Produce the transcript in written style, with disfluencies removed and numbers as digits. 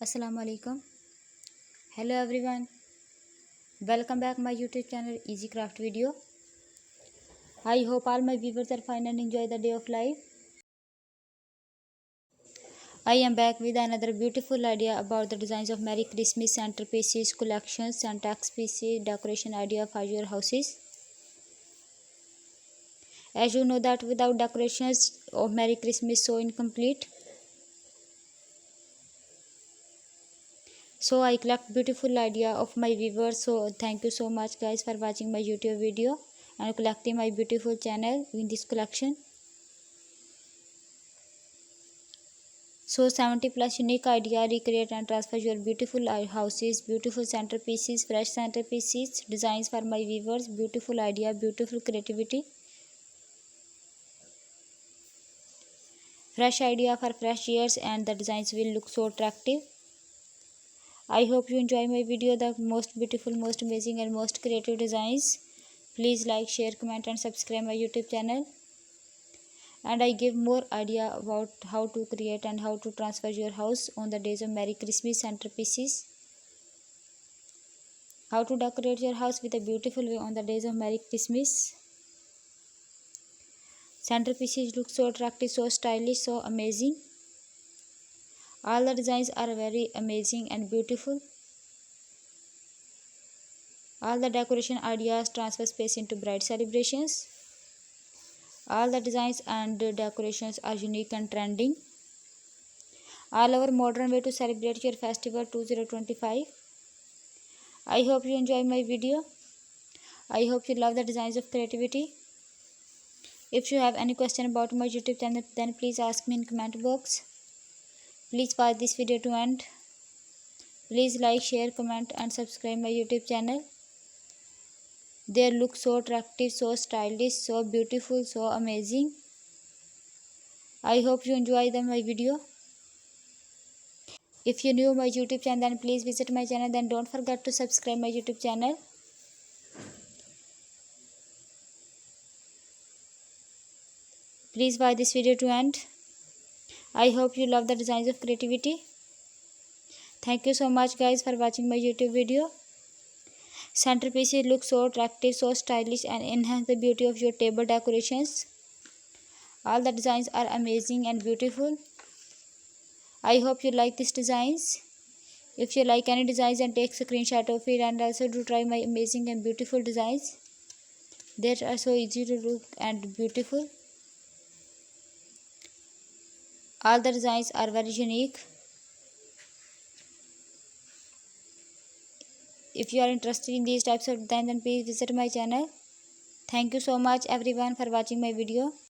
Assalamu alaikum. Hello everyone. Welcome back my YouTube channel Easy Craft Video. I hope all my viewers are fine and enjoy the day of life. I am back with another beautiful idea about the designs of Merry Christmas centerpieces, collections and tax pieces decoration idea for your houses. As you know that without decorations of Merry Christmas so incomplete. So I collect beautiful idea of my viewers. So thank you so much guys for watching my YouTube video and collecting my beautiful channel in this collection. So 70 plus unique idea recreate and transfer your beautiful houses, beautiful centerpieces, fresh centerpieces, designs for my viewers, beautiful idea, beautiful creativity. Fresh idea for fresh years and the designs will look so attractive. I hope you enjoy my video, the most beautiful, most amazing and most creative designs. Please like, share, comment and subscribe my YouTube channel. And I give more idea about how to create and how to transfer your house on the days of Merry Christmas centerpieces. How to decorate your house with a beautiful way on the days of Merry Christmas. Centerpieces look so attractive, so stylish, so amazing. All the designs are very amazing and beautiful. All the decoration ideas transfer space into bright celebrations. All the designs and decorations are unique and trending. All our modern way to celebrate your festival 2025. I hope you enjoy my video. I hope you love the designs of creativity. If you have any question about my YouTube channel, then please ask me in comment box. Please watch this video to end. Please like, share, comment and subscribe my YouTube channel. They look so attractive, so stylish, so beautiful, so amazing. I hope you enjoy my video. If you new my YouTube channel, then please visit my channel. Then don't forget to subscribe my YouTube channel. Please watch this video to end. I hope you love the designs of creativity. Thank you so much guys for watching my YouTube video. Centerpieces look so attractive, so stylish and enhance the beauty of your table decorations. All the designs are amazing and beautiful. I hope you like these designs. If you like any designs, then take a screenshot of it and also do try my amazing and beautiful designs. They are so easy to look and beautiful. All the designs are very unique. If you are interested in these types of design, then please visit my channel. Thank you so much everyone for watching my video.